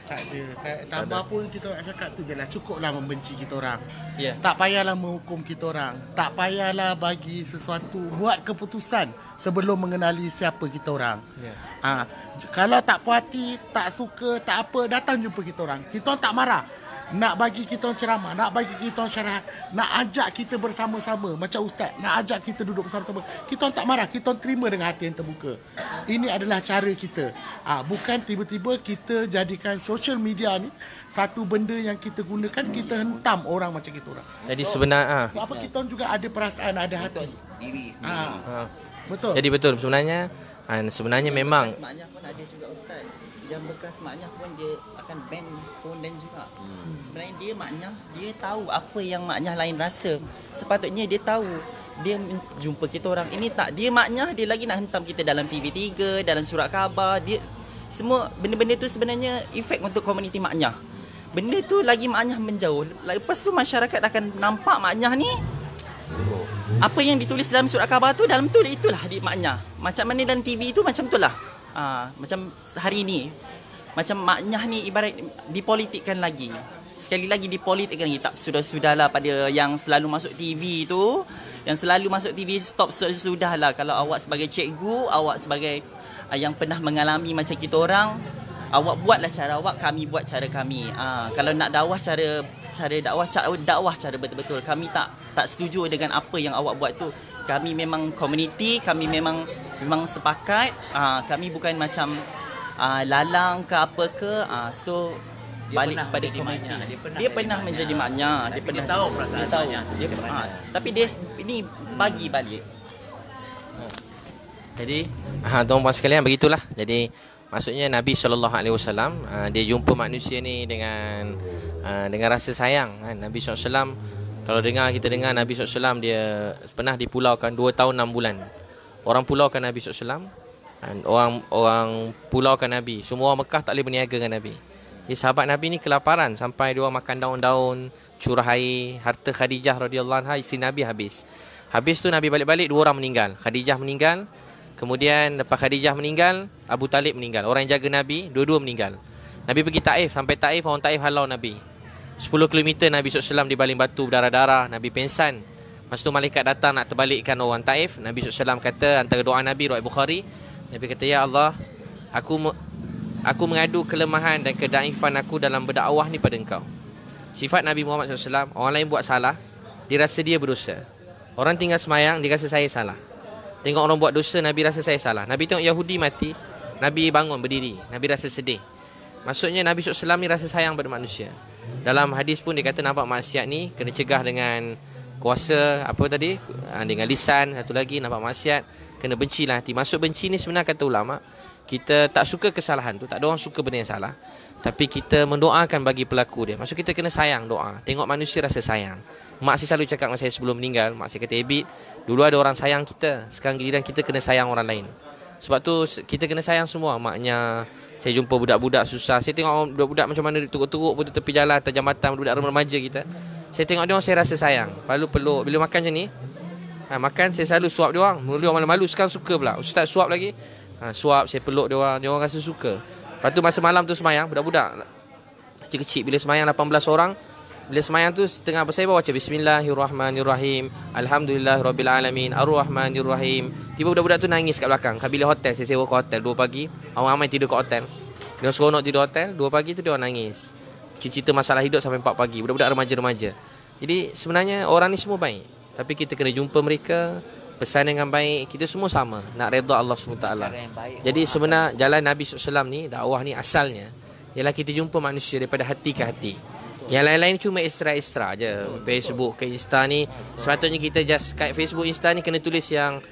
Tak ada. Tambah pun kita nak cakap tu je lah. Cukuplah membenci kita orang. Yeah. Tak payahlah menghukum kita orang. Tak payahlah bagi sesuatu, buat keputusan sebelum mengenali siapa kita orang. Yeah. Kalau tak puas hati, tak suka, tak apa, datang jumpa kita orang. Kita orang tak marah. nak bagi kita ceramah, nak bagi kita syarahat, nak ajak kita bersama-sama macam ustaz, nak ajak kita duduk bersama-sama. Kita tak marah, kita terima dengan hati yang terbuka. Ini adalah cara kita. Bukan tiba-tiba kita jadikan social media ni satu benda yang kita gunakan, kita hentam orang macam kita orang. Jadi sebenarnya Sebab apa kita juga ada perasaan, ada hati. Diri. Betul. jadi betul sebenarnya memang Maknya pun ada juga ustaz. Yang bekas maknya pun dia akan ban pondan juga. Sebenarnya dia maknya dia tahu apa yang maknya lain rasa. Sepatutnya dia tahu. Dia jumpa kita orang ini tak, dia maknya dia lagi nak hentam kita dalam TV3, dalam surat khabar. Dia semua benda-benda tu sebenarnya efek untuk komuniti maknya. Benda tu lagi maknya menjauh. Lepas tu masyarakat akan nampak maknya ni apa yang ditulis dalam surat khabar tu dalam tu itulah di maknya. Macam mana dalam TV tu macam itulah. Macam hari ni macam maknya ni ibarat dipolitikkan lagi. Sekali lagi dipolitikkan lagi. Tak sudah-sudahlah pada yang selalu masuk TV tu. Yang selalu masuk TV stop sudahlah. Kalau awak sebagai cikgu, awak sebagai yang pernah mengalami macam kita orang, awak buatlah cara awak, kami buat cara kami. Kalau nak dakwah cara dakwah cara betul-betul. Kami tak setuju dengan apa yang awak buat tu. Kami memang komuniti, kami memang sepakat. Kami bukan macam lalang ke apa ke. So dia balik kepada komuniti. Dia pernah menjadi maknya. Dia pernah tahu perasaannya. Tapi dia ini bagi balik. Jadi tuan-tuan sekalian begitulah. Jadi maksudnya Nabi SAW dia jumpa manusia ni dengan rasa sayang kan. Nabi SAW kalau kita dengar Nabi SAW dia pernah dipulaukan 2 tahun 6 bulan. Orang pulaukan Nabi SAW, orang pulaukan Nabi. Semua orang Mekah tak boleh berniaga dengan Nabi. Jadi sahabat Nabi ni kelaparan sampai dia orang makan daun-daun, curah air, harta Khadijah radhiyallahu anha isteri Nabi habis. Habis tu Nabi balik-balik 2 orang meninggal. Khadijah meninggal. Kemudian lepas Khadijah meninggal, Abu Talib meninggal. Orang yang jaga Nabi, dua-dua meninggal. Nabi pergi Taif, sampai Taif orang Taif halau Nabi. 10 km Nabi SAW dibaling batu berdarah-darah. Nabi pengsan. Masa tu malaikat datang nak terbalikkan orang Taif. Nabi SAW kata antara doa Nabi, riwayat Bukhari, Nabi kata, ya Allah, aku mengadu kelemahan dan kedaifan aku dalam berdakwah ni pada engkau. Sifat Nabi Muhammad SAW, orang lain buat salah, dia rasa dia berdosa. Orang tinggal semayang, dia rasa saya salah. Tengok orang buat dosa, Nabi rasa saya salah. Nabi tengok Yahudi mati, Nabi bangun berdiri, Nabi rasa sedih. Maksudnya Nabi SAW ni rasa sayang pada manusia. Dalam hadis pun dia kata nampak maksiat ni kena cegah dengan kuasa, apa tadi, dengan lisan. Satu lagi nampak maksiat kena bencilah hati. Maksud benci ni sebenarnya kata ulama, kita tak suka kesalahan tu, tak ada orang suka benda yang salah, tapi kita mendoakan bagi pelaku dia. Maksud kita kena sayang, doa. Tengok manusia rasa sayang. Mak saya selalu cakap dengan saya sebelum meninggal, mak saya kata, Ebit, dulu ada orang sayang kita, sekarang giliran kita kena sayang orang lain. Sebab tu kita kena sayang semua. Maknya saya jumpa budak-budak susah, saya tengok budak-budak macam mana teruk-teruk pun tepi jalan atas jambatan, budak remaja kita, saya tengok dia orang, saya rasa sayang. Lalu peluk. Bila makan macam ni, makan saya selalu suap dia orang. Mula dia orang malu-malu, sekarang suka pula. Ustaz suap lagi, suap, saya peluk dia orang rasa suka. Lepas tu masa malam tu semayang, budak-budak kecil-kecil, bila semayang 18 orang, bila semayang tu setengah saya bawa baca Bismillahirrahmanirrahim, Alhamdulillahirrabbilalamin, Ar-Rahmanirrahim. Tiba budak-budak tu nangis kat belakang. Kat bilik hotel, saya sewa ke hotel 2 pagi. Orang ramai tidur kat hotel. Dia seronok tidur hotel, 2 pagi tu dia orang nangis. Cerita masalah hidup sampai 4 pagi. Budak-budak remaja-remaja. Jadi sebenarnya orang ni semua baik, tapi kita kena jumpa mereka, pesan dengan baik. Kita semua sama nak redha Allah SWT. Jadi sebenarnya jalan Nabi SAW ni, dakwah ni asalnya ialah kita jumpa manusia daripada hati ke hati. Yang lain-lain cuma extra-extra je. Facebook ke Insta ni, sepatutnya kita just kat Facebook, Insta ni kena tulis yang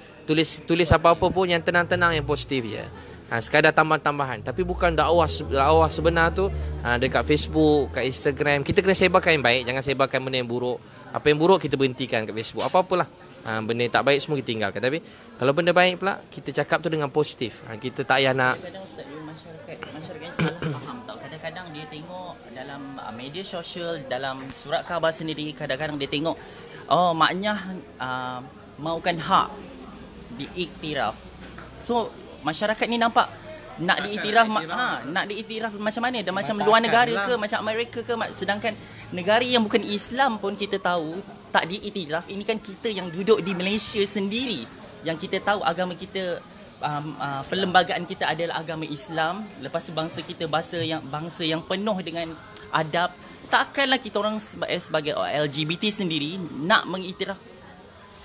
tulis apa-apa pun yang tenang-tenang, yang positif je. Sekadar tambahan-tambahan. Tapi bukan dakwah sebenar tu dekat Facebook, kat Instagram. Kita kena sebarkan yang baik, jangan sebarkan benda yang buruk. Apa yang buruk kita berhentikan kat Facebook. Apa-apalah. Benda yang tak baik semua kita tinggalkan. Tapi kalau benda baik pula, kita cakap tu dengan positif. Kita tak payah nak. Kadang-kadang Ustaz, masyarakat salah faham tau. Kadang-kadang dia tengok dalam media sosial, dalam surat khabar sendiri, kadang-kadang dia tengok, oh maknya maukan hak diiktiraf. So masyarakat ni nampak nak diiktiraf, nak diiktiraf macam mana? Dan macam luar negara ke, macam Amerika ke, sedangkan negara yang bukan Islam pun kita tahu tak diiktiraf. Ini kan kita yang duduk di Malaysia sendiri, yang kita tahu agama kita, perlembagaan kita adalah agama Islam. Lepas tu bangsa kita bangsa yang penuh dengan adab, takkanlah kita orang sebagai LGBT sendiri nak mengiktiraf.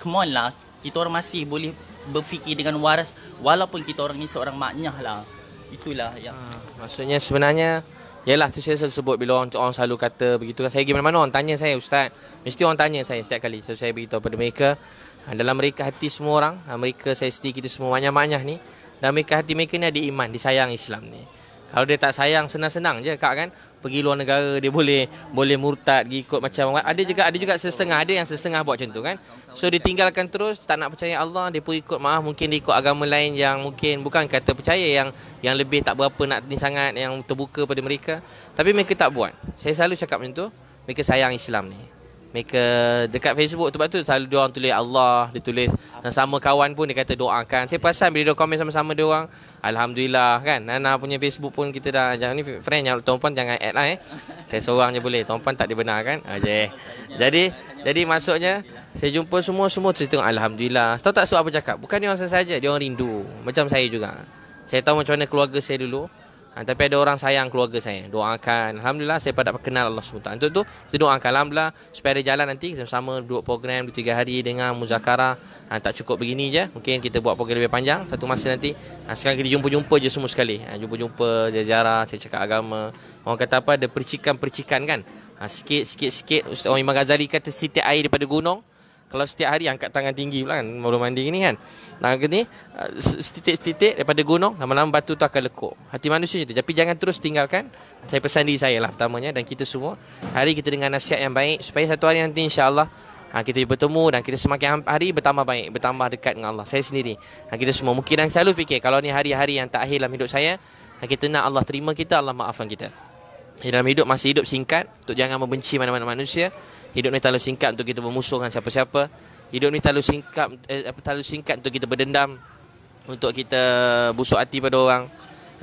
Come on lah, kita orang masih boleh berfikir dengan waras walaupun kita orang ni seorang maknyah lah. Itulah yang Maksudnya sebenarnya yalah tu saya selalu sebut bila orang selalu kata begitu kan. Saya pergi mana-mana orang tanya saya, ustaz. Mesti orang tanya saya setiap kali. So saya beritahu pada mereka, dalam mereka hati semua orang, mereka saya setia kita semua maknyah-maknyah ni, dalam mereka hati mereka ni ada iman, disayang Islam ni. Kalau dia tak sayang, senang-senang je kak kan. Pergi luar negara dia boleh murtad, ikut macam ada juga setengah, ada yang setengah buat macam tu kan. So dia tinggalkan terus, tak nak percaya Allah, dia pun ikut mungkin dia ikut agama lain yang mungkin bukan kata percaya, yang lebih tak berapa nak ni sangat, yang terbuka pada mereka. Tapi mereka tak buat. Saya selalu cakap macam tu, mereka sayang Islam ni. Mereka dekat Facebook tu, sebab tu selalu dia orang tulis Allah, dia tulis sama kawan pun dia kata doakan. Saya perasan bila dia komen sama-sama dia orang, alhamdulillah kan. Nana punya Facebook pun kita dah, jangan ni friend yang tuan-puan jangan add lah Saya seorang je boleh, tuan-puan tak dibenarkan. Jadi maksudnya saya jumpa semua terus tengok alhamdulillah. Tahu tak sebab apa cakap? Bukan dia orang saja, dia orang rindu. Macam saya juga. Saya tahu macam mana keluarga saya dulu. Tapi ada orang sayang keluarga saya. Doakan. Alhamdulillah saya dapat kenal Allah SWT. Untuk tu saya doakan alhamdulillah supaya ada jalan nanti kita sama duduk program 2-3 hari dengan muzakarah. Tak cukup begini je. Mungkin kita buat program lebih panjang satu masa nanti. Sekarang kita jumpa-jumpa je semua sekali. Jumpa-jumpa ziarah, saya cakap agama. Orang kata apa, ada percikan-percikan kan. Sikit-sikit. Orang Imam Ghazali kata setitik air daripada gunung. Kalau setiap hari angkat tangan tinggi pula kan, baru mandi ni kan. Nah ni setitik-setitik daripada gunung, lama-lama batu tu akan lekuk. Hati manusia itu. Tapi jangan terus tinggalkan. Saya pesan diri saya lah pertamanya dan kita semua. Hari kita dengan nasihat yang baik supaya satu hari nanti insya-Allah kita bertemu dan kita semakin hari bertambah baik, bertambah dekat dengan Allah. Saya sendiri. Kita semua mungkin yang selalu fikir kalau ni hari-hari yang tak akhir dalam hidup saya, kita nak Allah terima kita, Allah maafkan kita. Dalam hidup masih hidup singkat, untuk jangan membenci mana-mana manusia. Hidup ni terlalu singkat untuk kita bermusuh dengan siapa-siapa. Hidup ni terlalu singkat untuk kita berdendam, untuk kita busuk hati pada orang.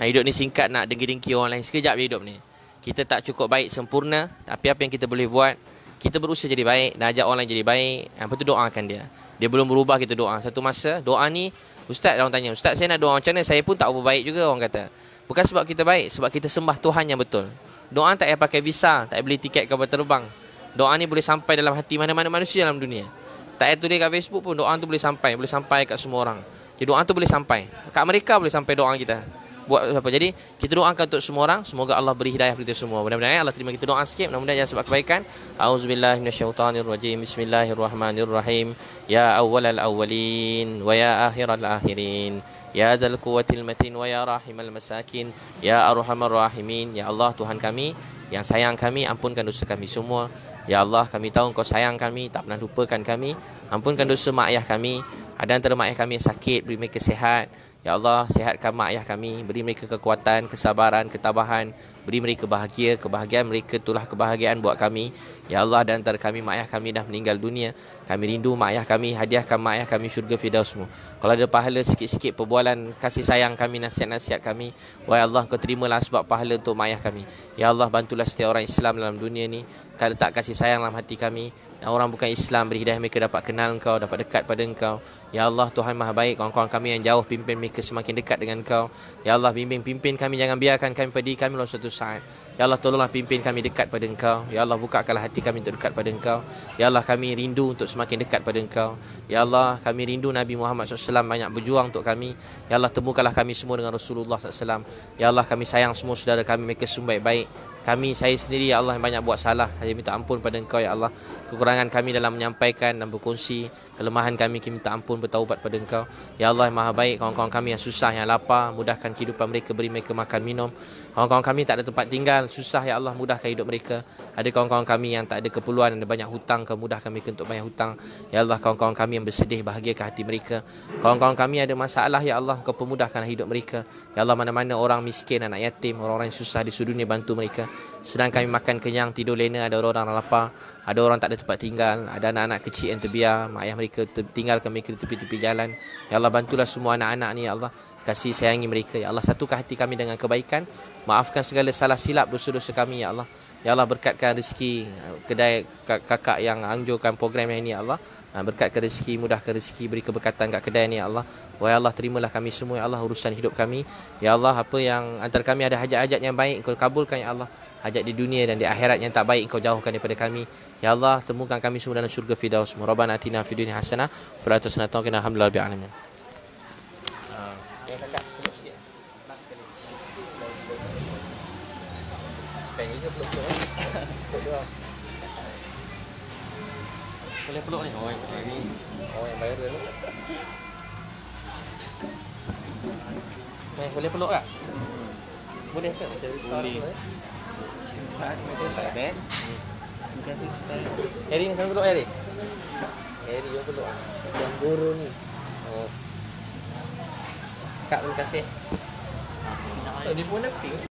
Hidup ni singkat nak dengki-dengki orang lain. Sekejap je hidup ni. Kita tak cukup baik sempurna, tapi apa yang kita boleh buat, kita berusaha jadi baik dan ajak orang lain jadi baik. Lepas tu doakan dia. Dia belum berubah, kita doa. Satu masa doa ni, ustaz orang tanya, ustaz saya nak doa macam mana? Saya pun tak berapa baik juga orang kata. Bukan sebab kita baik, sebab kita sembah Tuhan yang betul. Doa tak payah pakai visa, tak beli tiket kapal terbang. Doa ni boleh sampai dalam hati mana-mana manusia dalam dunia. Tak payah tulis kat Facebook pun, doa tu boleh sampai kat semua orang. Jadi doa tu boleh sampai. Kat mereka boleh sampai doa kita. Buat apa? Jadi kita doakan untuk semua orang, semoga Allah beri hidayah kepada kita semua. Mudah-mudahan Allah terima kita doa sikit, mudah-mudahan jangan sebab kebaikan. Auzubillahi minasyaitonirrajim. Bismillahirrahmanirrahim. Ya awwalal awwalin wa ya akhiral akhirin. Ya dzal quwwatil matin wa ya rahimal masakin. Ya arhamar rahimin. Ya Allah Tuhan kami yang sayang kami, ampunkan dosa kami semua. Ya Allah, kami tahu Engkau sayang kami, tak pernah lupakan kami. Ampunkan dosa mak ayah kami. Ada antara mak ayah kami yang sakit, beri mereka sihat. Ya Allah, sihatkan mak ayah kami, beri mereka kekuatan, kesabaran, ketabahan, beri mereka bahagia, kebahagiaan mereka itulah kebahagiaan buat kami. Ya Allah, dan antara kami mak ayah kami dah meninggal dunia, kami rindu mak ayah kami, hadiahkan mak ayah kami syurga firdausmu. Kalau ada pahala sikit-sikit perbualan kasih sayang kami, nasihat-nasihat kami, wahai Allah, Kau terimalah sebab pahala untuk mak ayah kami. Ya Allah, bantulah setiap orang Islam dalam dunia ni, Kau letak kasih sayang dalam hati kami. Dan orang bukan Islam, beri hidayah mereka dapat kenal Engkau, dapat dekat pada Engkau. Ya Allah, Tuhan Maha Baik, kawan-kawan kami yang jauh, pimpin mereka semakin dekat dengan Engkau. Ya Allah, pimpin kami, jangan biarkan kami pedih kami dalam suatu saat. Ya Allah, tolonglah pimpin kami dekat pada Engkau. Ya Allah, bukakanlah hati kami untuk dekat pada Engkau. Ya Allah, kami rindu untuk semakin dekat pada Engkau. Ya Allah, kami rindu Nabi Muhammad SAW banyak berjuang untuk kami. Ya Allah, temukanlah kami semua dengan Rasulullah SAW. Ya Allah, kami sayang semua saudara kami, mereka semua baik-baik. Kami, saya sendiri, Ya Allah, yang banyak buat salah. Saya minta ampun pada Engkau, Ya Allah. Kekurangan kami dalam menyampaikan dan berkongsi, kelemahan kami minta ampun, bertaubat pada Engkau. Ya Allah, yang Maha Baik, kawan-kawan kami yang susah, yang lapar, mudahkan kehidupan mereka, beri mereka makan minum. Kawan-kawan kami tak ada tempat tinggal, susah, Ya Allah, mudahkan hidup mereka. Ada kawan-kawan kami yang tak ada keperluan, ada banyak hutang, Kau mudahkan mereka untuk bayar hutang. Ya Allah, kawan-kawan kami yang bersedih, bahagiakan hati mereka. Kawan-kawan kami ada masalah, Ya Allah, Kau pemudahkan hidup mereka. Ya Allah, mana-mana orang miskin, anak yatim, orang-orang yang susah di seluruh dunia, bantu mereka. Sedang kami makan kenyang, tidur lena, ada orang-orang lapar, ada orang tak ada tempat tinggal, ada anak-anak kecil yang terbiar, mak ayah mereka tinggalkan mereka di tepi-tepi jalan. Ya Allah, bantulah semua anak-anak ni, Ya Allah. Kasih sayangi mereka, Ya Allah. Satukan hati kami dengan kebaikan. Maafkan segala salah silap dosa-dosa kami, Ya Allah. Ya Allah, berkatkan rezeki kedai kakak yang anjurkan program yang ini, ya Allah. Berkatkan rezeki, mudahkan rezeki, beri keberkatan kat kedai ni, ya Allah. Wahai Allah, terimalah kami semua, ya Allah, urusan hidup kami. Ya Allah, apa yang antara kami ada hajat-hajat yang baik, Engkau kabulkan, ya Allah. Hajat di dunia dan di akhirat yang tak baik, Engkau jauhkan daripada kami. Ya Allah, temukan kami semua dalam syurga Firdaus. Rabbana atina fid dunya hasanah wa fil akhirati hasanah wa qina adzabannar. Alamin. Boleh peluk ni. Oh, ini. Oh, yang bayar dulu. Boleh peluk tak? Boleh ke? Macam besar tu. Boleh. Terima kasih Ustaz. Harry ni sambil peluk Harry. Harry yang peluk. Yang guru ni. Oh. Kak, terima kasih. Dia pun ada pink.